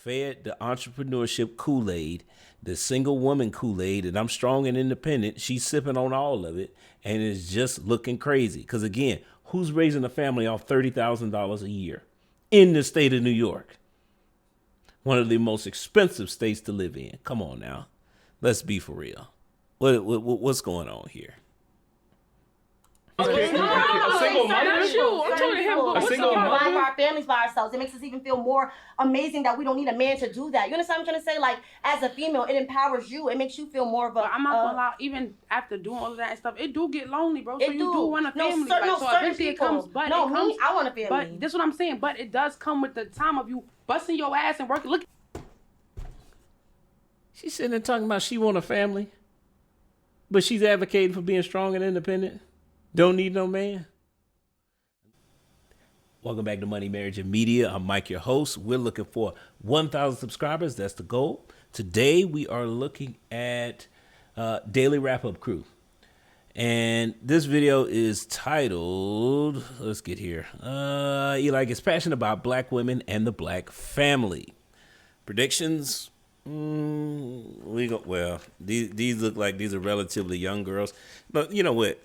fed the entrepreneurship Kool-Aid, the single woman Kool-Aid, and I'm strong and independent. She's sipping on all of it, and it's just looking crazy. Because again, who's raising a family off $30,000 a year in the state of New York? One of the most expensive states to live in. Come on now, let's be for real. What's going on here? A single mother? I'm telling him, A single mother? Provide for our families by ourselves. It makes us even feel more amazing that we don't need a man to do that. You understand what I'm trying to say? Like, as a female, it empowers you. It makes you feel more of a... But I'm not gonna lie, even after doing all of that and stuff, it do get lonely, bro. So It you do want a family. certain eventually it people. comes, but No, it comes, me, I want a family. But that's what I'm saying. But it does come with the time of you busting your ass and working. Look, She's sitting there talking about she want a family, but she's advocating for being strong and independent. Don't need no man. Welcome back to Money, Marriage, and Media. I'm Mike, your host. We're looking for 1,000 subscribers. That's the goal. Today, we are looking at Daily Wrap-Up Crew. And this video is titled, let's get here. Eli gets passionate about black women and the black family. Predictions? Well, these look like these are relatively young girls. But you know what?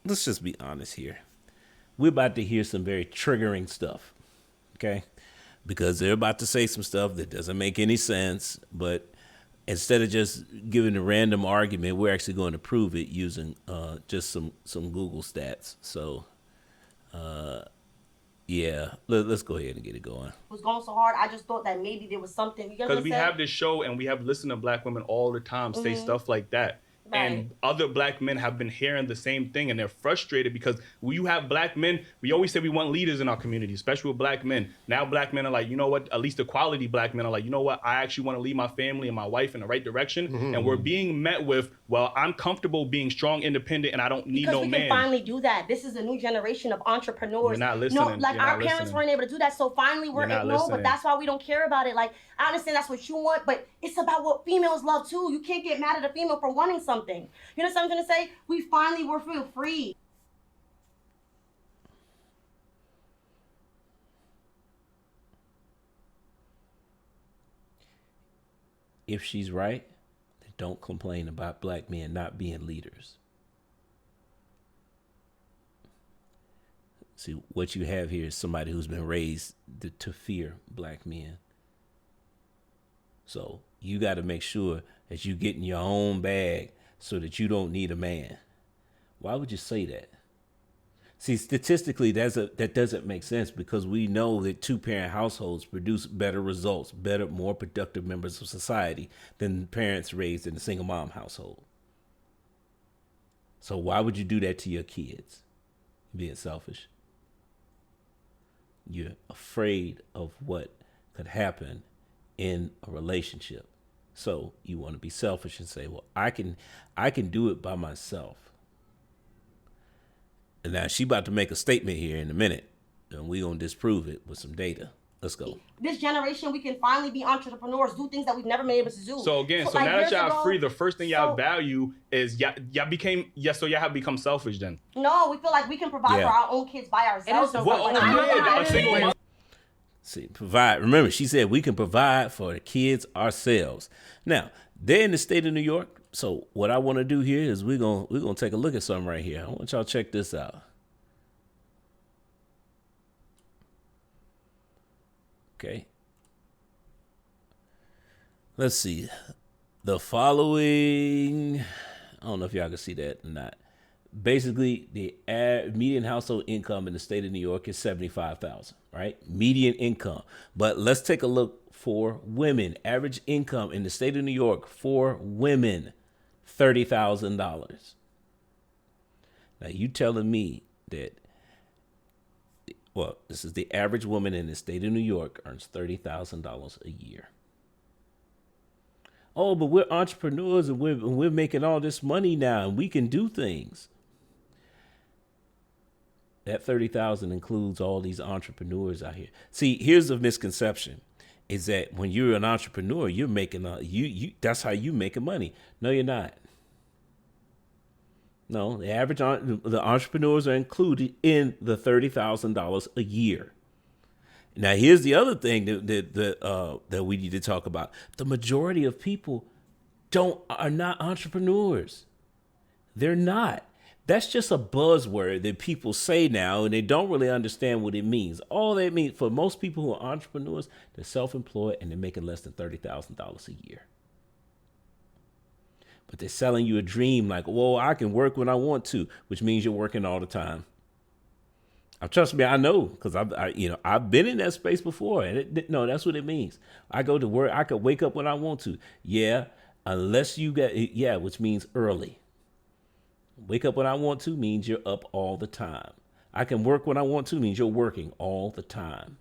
Let's just be honest here. We're about to hear some very triggering stuff, okay? Because they're about to say some stuff that doesn't make any sense, but instead of just giving a random argument, we're actually going to prove it using just some Google stats. So, yeah, let's go ahead and get it going. It was going so hard. I just thought that maybe there was something. Because we have this show and we have listened to black women all the time say stuff like that. Right. And other black men have been hearing the same thing, and they're frustrated because when you have black men, we always say we want leaders in our community, especially with black men. Now black men are like, you know what, at least the quality black men are like, you know what, I actually want to lead my family and my wife in the right direction. And we're being met with, well, I'm comfortable being strong, independent, and I don't need no man. Because we can finally do that. This is a new generation of entrepreneurs. You're not listening. No, like You're our not parents listening. weren't able to do that, so finally we're You're not no, but listening. that's why we don't care about it. Like, I understand that's what you want, but it's about what females love too. You can't get mad at a female for wanting something. You know what I'm trying to say? We finally were feel free. If she's right, then don't complain about black men not being leaders. See, what you have here is somebody who's been raised to fear black men. So you got to make sure that you get in your own bag so that you don't need a man. Why would you say that? See, statistically, that doesn't make sense because we know that two-parent households produce better results, better, more productive members of society than parents raised in a single mom household. So why would you do that to your kids? Being selfish. You're afraid of what could happen in a relationship. So you want to be selfish and say, well, I can do it by myself. And now she about to make a statement here in a minute, and we're going to disprove it with some data. Let's go. This generation, we can finally be entrepreneurs, do things that we've never been able to do. So again, so like now that years y'all ago- free, the first thing y'all so- value is y'all have become selfish then. No, we feel like we can provide Yeah. for our own kids by ourselves. and Well, stuff like that. a single mother. See, provide. Remember, she said we can provide for the kids ourselves. Now, they're in the state of New York. So what I want to do here is we're gonna take a look at something right here. I want y'all to check this out. Okay. Let's see. The following, I don't know if y'all can see that or not. Basically, the median household income in the state of New York is $75,000, right? Median income. But let's take a look for women. Average income in the state of New York for women, $30,000. Now, you telling me that, well, this is the average woman in the state of New York earns $30,000 a year. Oh, but we're entrepreneurs and we're making all this money now and we can do things. That 30,000 includes all these entrepreneurs out here. See, here's the misconception: is that when you're an entrepreneur, you're making that's how you making money. No, you're not. No, the entrepreneurs are included in the $30,000 a year. Now, here's the other thing that we need to talk about. The majority of people are not entrepreneurs. They're not. That's just a buzzword that people say now, and they don't really understand what it means. All that means for most people who are entrepreneurs, they're self-employed and they're making less than $30,000 a year. But they're selling you a dream like, whoa, I can work when I want to, which means you're working all the time. Trust me, I know, because I've been in that space before, and no, that's what it means. I go to work, I could wake up when I want to. Yeah, unless you which means early. Wake up when I want to means you're up all the time. I can work when I want to means you're working all the time.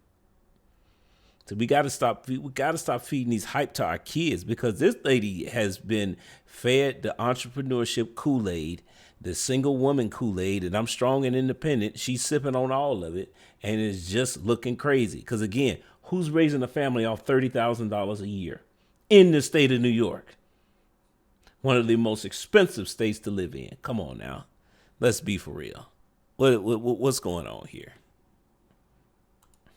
So we got to stop feeding these hype to our kids, because this lady has been fed the entrepreneurship Kool-Aid, the single woman Kool-Aid, and I'm strong and independent. She's sipping on all of it and is just looking crazy. Because again, who's raising a family off $30,000 a year in the state of New York? One of the most expensive states to live in. Come on now. Let's be for real. What's going on here?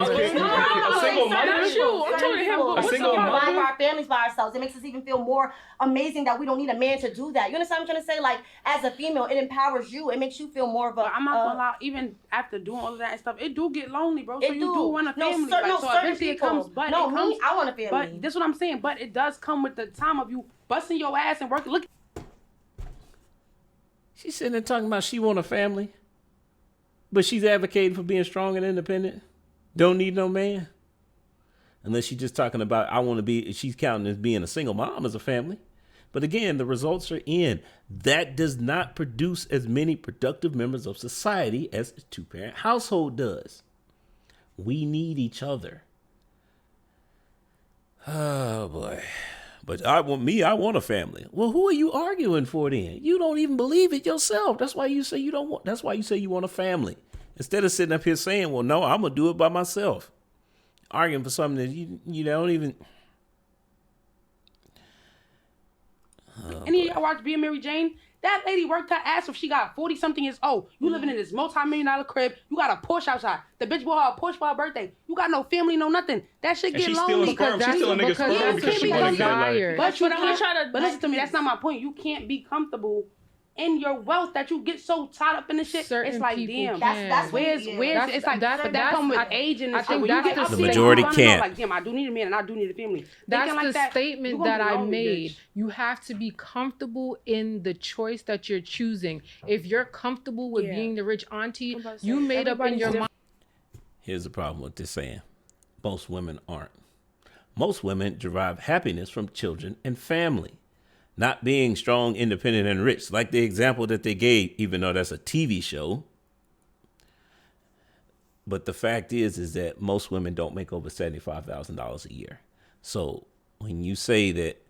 A single mother? I'm talking to him. A What's single up, mother? Provide for our families by ourselves. It makes us even feel more amazing that we don't need a man to do that. You understand what I'm trying to say? Like, as a female, it empowers you. It makes you feel more of a. But I'm not gonna lie. Even after doing all of that and stuff, it do get lonely, bro. So It you do. do want a No, family. certain So eventually it people. comes. But No, it comes. me, I want a family. But this is what I'm saying. But it does come with the time of you busting your ass and working. Look. She's sitting there talking about she want a family, but she's advocating for being strong and independent. Don't need no man. Unless she's just talking about she's counting as being a single mom as a family. But again, the results are in. That does not produce as many productive members of society as a two-parent household does. We need each other. Oh boy. But I want a family. Well, who are you arguing for then? You don't even believe it yourself. That's why you say you want a family. Instead of sitting up here saying, well, no, I'm gonna do it by myself. Arguing for something that you don't even. Any of y'all watch Being Mary Jane? That lady worked her ass off. She got 40-something years old. You living in this multi-million-dollar crib. You got a Porsche outside. The bitch bought her a Porsche for her birthday. You got no family, no nothing. That shit And get she's lonely. stealing sperm. She's stealing niggas' sperm because she want to get like. But you can't. trying to. But listen to me. That's not my point. You can't be comfortable in your wealth that you get so tied up in this shit. Certain it's like, people damn. can. That's Where's That's- it's like that's- but that come with age and I shit. think When you that's get the up The there, majority you wanna know, can't. like, damn, I do need a man and I do need a family. That's Thinking the like that, statement you gonna that be I lonely, made. bitch. You have to be comfortable in the choice that you're choosing. If you're comfortable with Yeah. being the rich auntie, I'm about to you say, made up in everybody's your mind. different. Here's the problem with this saying. Most women aren't. Most women derive happiness from children and family. Not being strong, independent, and rich. Like the example that they gave, even though that's a TV show. But the fact is that most women don't make over $75,000 a year. So when you say that,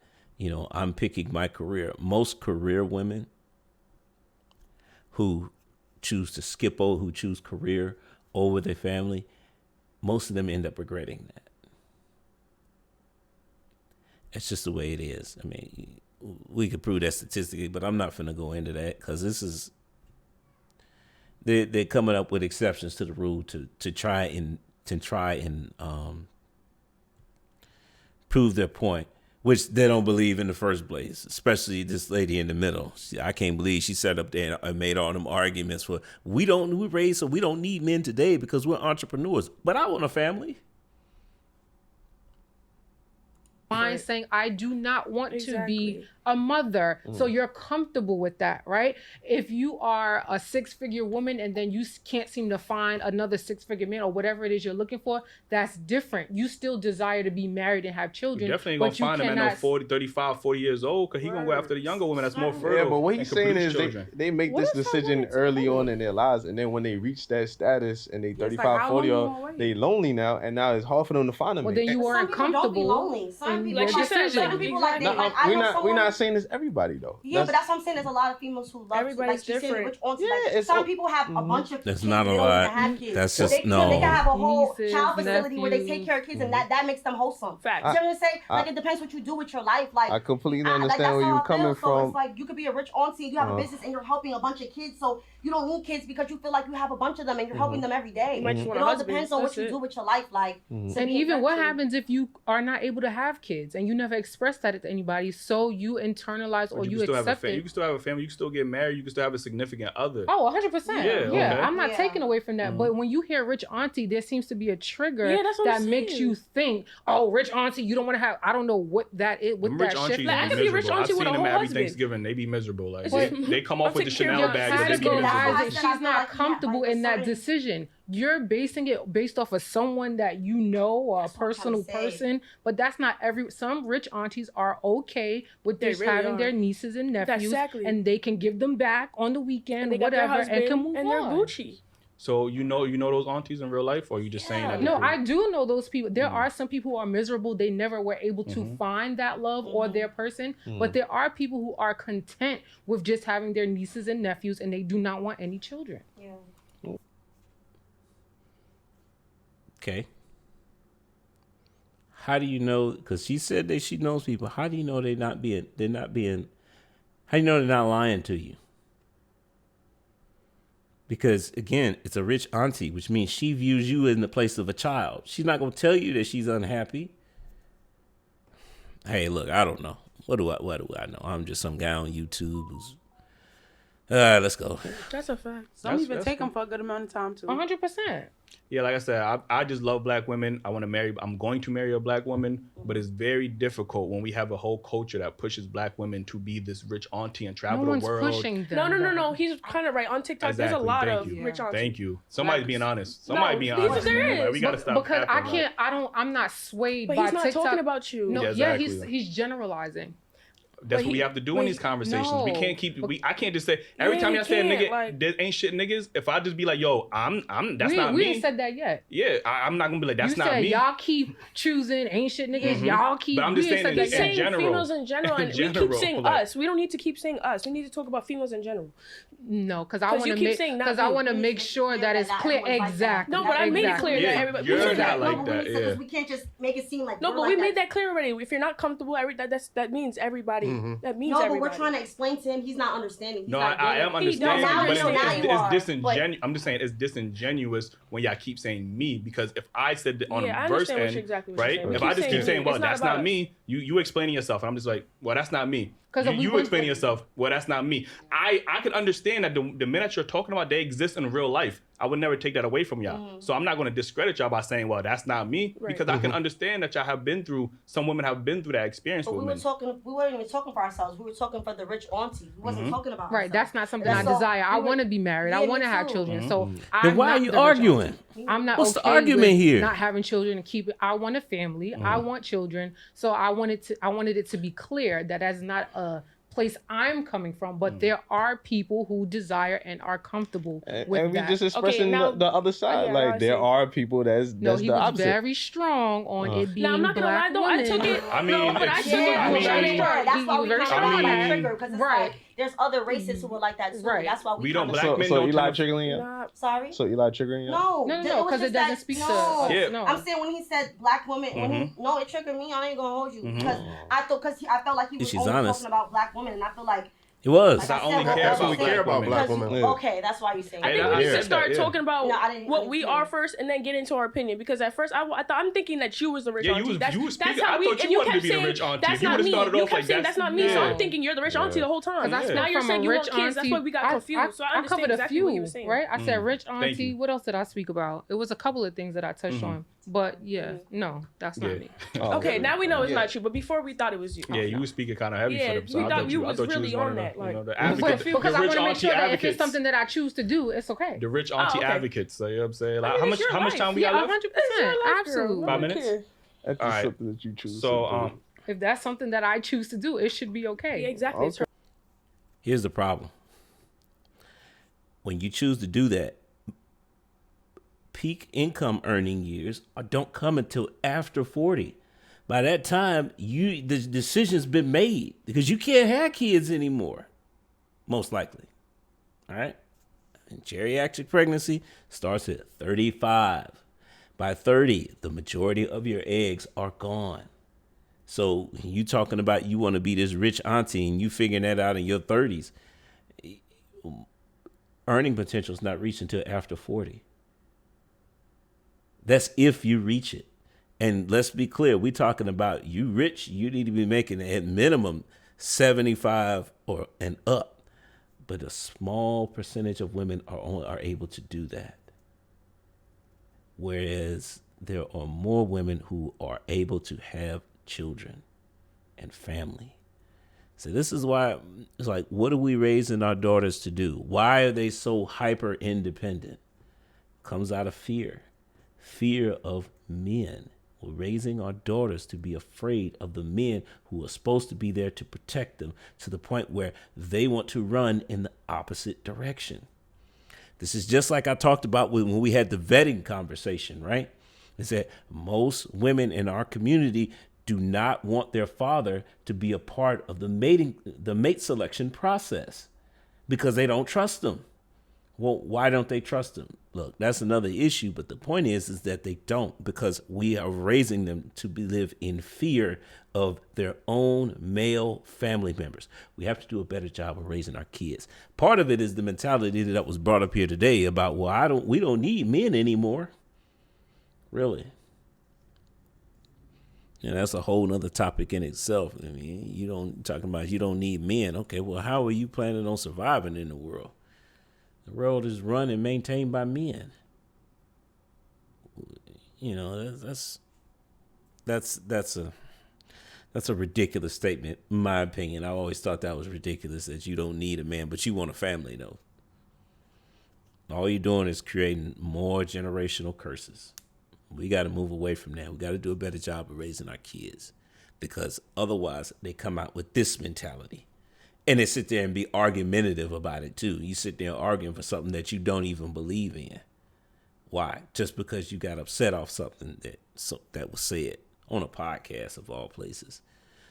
I'm picking my career, most career women who choose to who choose career over their family, most of them end up regretting that. It's just the way it is. I mean, we could prove that statistically, but I'm not finna go into that because they're coming up with exceptions to the rule to try and prove their point, which they don't believe in the first place. Especially this lady in the middle. I can't believe she sat up there and made all them arguments for we don't need men today because we're entrepreneurs. But I want a family. Mind saying, I do not want to be Exactly. a mother. So you're comfortable with that, right? If you are a 6-figure woman and then you can't seem to find another 6-figure man or whatever it is you're looking for, that's different. You still desire to be married and have You children. definitely ain't gonna but you find him at no cannot- 40, 35, 40 years old because he gonna go after the younger woman that's more fertile. Yeah, but what and he's can saying produce is children. they make What this if I decision wanted to early wait? on in their lives, and then when they reach that status and they like, 35, how 40 long you old, gonna wait? they lonely now, and now it's hard for them to find a Well, mate. then you Some weren't people don't be comfortable lonely. Some in people, your like I said, decision. certain people like they, No, like I know we're someone. not saying it's everybody though. Yeah, but that's what I'm saying. There's a lot of females who love Everybody's like she's saying, different. which auntie, Yeah, like, it's some all- people have a bunch of That's kids. not a they don't lot. even have kids. That's They just can no. have a whole Nieces, child facility where they take nephews. care of kids, and that makes them wholesome. Facts. You know what I'm saying? Like it depends what you do with your life. Like I completely like, understand that's where how you're I feel. coming So from. it's like you could be a rich auntie and you have a Uh-huh. business and you're helping a bunch of kids. So you don't need kids because you feel like you have a bunch of them and you're helping them every day. You might just It want a all husband. depends on what That's you it. do with your life, like. And even what happens if you are not able to have kids and you never express that to anybody, so you internalize or But you can still have a accept You it. can still have a family. You can still get married. You can still have a significant other. Oh, 100%. Yeah, Yeah, okay. I'm not Yeah. taking away from that. But when you hear rich auntie, there seems to be a trigger Yeah, that's what that I'm makes saying. you think, oh, rich auntie, you don't want to have, I don't know what that is, what Them that rich shift aunties Like, I be could be a rich miserable. I've auntie with seen a them whole every husband. Thanksgiving. They be miserable. Like It's they come off I'm with the taking care Chanel of bag, your but they be category. miserable. That's why I She's said I feel not like, yeah, comfortable like, in that certain- decision. You're basing it based off of someone that you know or a That's what I'm personal trying to say. person, but that's not every. Some rich aunties are okay with They just really having are. their nieces and nephews, Exactly. and they can give them back on the And weekend, they got their whatever, husband and can move and they're on. Gucci. So you know those aunties in real life, or are you just saying that? No, to I prove- do know those people. There are some people who are miserable. They never were able to find that love or their person. But there are people who are content with just having their nieces and nephews, and they do not want any children. Yeah. Okay. How do you know? Because she said that she knows people. How do you know how do you know they're not lying to you? Because again, it's a rich auntie, which means she views you in the place of a child. She's not going to tell you that she's unhappy. Hey, look, I don't know. What do I know? I'm just some guy on YouTube who's. Let's go. That's a fact. Some That's- even that's take them for a good amount of time too. 100%. Yeah, like I said, I just love black women. I'm going to marry a black woman, but it's very difficult when we have a whole culture that pushes black women to be this rich auntie and No travel one's the world. pushing them. No. He's kind of right. On TikTok, there's a Exactly. lot Thank of you. rich aunties. Thank you. Somebody's being honest. Somebody being there honest. is. Man. Like, we gotta stop. Because I capping, can't. I'm not swayed But by he's not TikTok. talking about you. No, Yeah, yeah, exactly. he's generalizing. That's But what we he- have to do but in he- these conversations. We No. can't keep. I can't just say every Yeah, time you y'all say a can't, nigga, like- there ain't shit niggas. If I just be like, yo, that's we not we me. ain't said that yet. Yeah, I'm not gonna be like, that's you not said me. y'all keep choosing ain't shit niggas. Mhm. Y'all keep. But I'm we just ain't saying said that that in yet. saying general. females in general, In and we general, keep saying like- us. We don't need to keep saying us. We need to talk about females in general. No, because I 'Cause want you to keep make saying not because I me. want to make sure that it's clear. Exactly. No, but I made it clear Yeah, that everybody. you're we not said that. like that, Because yeah. we can't just make it seem like No, we're but like we made that clear already. If you're not comfortable, that means everybody. That means No, but everybody. we're trying to explain to him. He's not understanding. He's No, not I getting am it. understanding, Now but you know, now you are, it's but- disingenuous. I'm just saying it's disingenuous when y'all keep saying me, because if I said that on Yeah, I the verse understand what end, you're exactly what you're right? saying. We If keep I just keep saying saying, me. well, It's not that's about not me, you explaining yourself, and I'm just like, well, that's not me. 'Cause we You want- explaining yourself, well, that's not me. I could understand that the minute you're talking about, they exist in real life. I would never take that away from y'all. So I'm not going to discredit y'all by saying, well, that's not me, Right. because I can understand that y'all have been through, some women have been through that experience But with we were men. talking. We weren't even talking for ourselves. We were talking for the rich auntie. We wasn't talking about Right, ourselves. that's not something And I so desire. I we were- want to be married. I Yeah, want to me have too. children. So Then I'm why not are you the rich arguing? auntie. I'm not What's the okay argument with here? not having children and keep it. I want a family. I want children. So I wanted it to be clear that that's not a place I'm coming from, but there are people who desire and are comfortable with And we that. just expressing now- the other side. yeah, like I there see. are people that's No, he the was opposite. very strong on it being Now I'm not gonna lie black though. I women. took it. I mean, no, but I it's- took it. Yeah, I mean, that's he why was we very kind of strong. like I mean, trigger because it's right. like there's other races who are like that too. Right. That's why we We don't kinda- black men So don't Eli tend to- triggering you? Nah, Sorry. So Eli triggering you? No, No, it no, was because it just doesn't that- speak no. to us. Yeah. No. I'm saying when he said black women, no, it triggered me. I ain't gonna hold you because I felt like he was She's only honest. talking about black women, and I feel like It was. Like I only said, care that's about what we black care women. black because- women. Okay, that's why you're saying. I And think I we should said that, start yeah. talking about No, I didn't what we understand. are first, and then get into our opinion. Because at first, I'm thinking that you was the rich Yeah, auntie. you was That's speaking. how I we. thought And you you wanted to kept be the saying rich auntie. that's If you not would've me. started You off kept like saying that's- that's not me. So yeah. I'm thinking you're the rich auntie the whole time. Because I Yeah. spoke Now you're from saying a you rich want kids. That's auntie. why we got confused. So I understand covered a exactly few, what you were saying. right? I said rich Thank auntie. you. What else did I speak about? It was a couple of things that I touched on. But yeah, no, that's not Yeah. me. Oh, Okay, now we know it's Yeah. not you. But before we thought it was you. Yeah, you were speaking kind of heavy Yeah, for them. So we I thought thought you you was was really one on of the, that, like- the But, advocates, because the I rich want to make auntie sure that if advocates. it's something that I choose to do, it's okay. The rich auntie okay. advocates. So you know what I'm saying? Like, I mean, how it's much your life. time we Yeah, got left? 100%, absolutely. 5 minutes? That's All just right. something that you choose. So to do. If that's something that I choose to do, it should be okay. Yeah, exactly. It's her. Here's the problem. When you choose to do that, peak income earning years don't come until after 40. By that time, the decision's been made because you can't have kids anymore, most likely. All right? And geriatric pregnancy starts at 35. By 30, the majority of your eggs are gone. So you talking about you want to be this rich auntie and you figuring that out in your 30s. earning potential is not reached until after 40. That's if you reach it. And let's be clear, we're talking about you rich, you need to be making at minimum 75 or and up. But a small percentage of women are able to do that. Whereas there are more women who are able to have children and family. So this is why it's like, what are we raising our daughters to do? Why are they so hyper independent? Comes out of fear of men. We're raising our daughters to be afraid of the men who are supposed to be there to protect them, to the point where they want to run in the opposite direction. This is just like I talked about when we had the vetting conversation, right? Is that most women in our community do not want their father to be a part of the mate selection process because they don't trust them. Well, why don't they trust them? Look, that's another issue, but the point is that they don't, because we are raising them to live in fear of their own male family members. We have to do a better job of raising our kids. Part of it is the mentality that was brought up here today about, well, we don't need men anymore. Really? And that's a whole nother topic in itself. I mean, you don't need men. Okay, well, how are you planning on surviving in the world? The world is run and maintained by men. You know, that's a ridiculous statement, in my opinion. I always thought that was ridiculous, that you don't need a man, but you want a family, though. All you're doing is creating more generational curses. We got to move away from that. We got to do a better job of raising our kids, because otherwise they come out with this mentality. And they sit there and be argumentative about it, too. You sit there arguing for something that you don't even believe in. Why? Just because you got upset off something that was said on a podcast, of all places.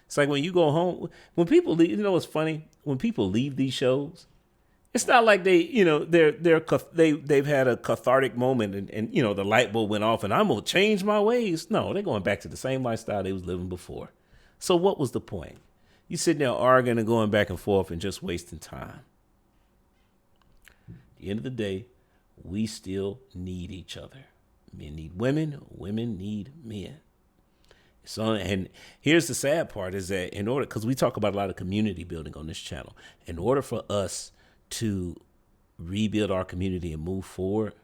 It's like when you go home, when people leave, you know what's funny? When people leave these shows, it's not like they've had a cathartic moment and the light bulb went off and I'm going to change my ways. No, they're going back to the same lifestyle they was living before. So what was the point? You sitting there arguing and going back and forth and just wasting time. At the end of the day, we still need each other. Men need women, women need men. So, and here's the sad part is that because we talk about a lot of community building on this channel, in order for us to rebuild our community and move forward,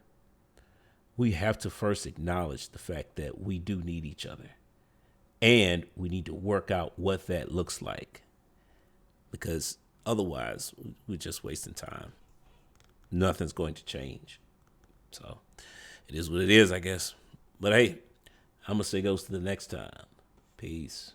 we have to first acknowledge the fact that we do need each other. And we need to work out what that looks like, because otherwise we're just wasting time. Nothing's going to change. So it is what it is, I guess. But hey, I'm going to say goes to the next time. Peace.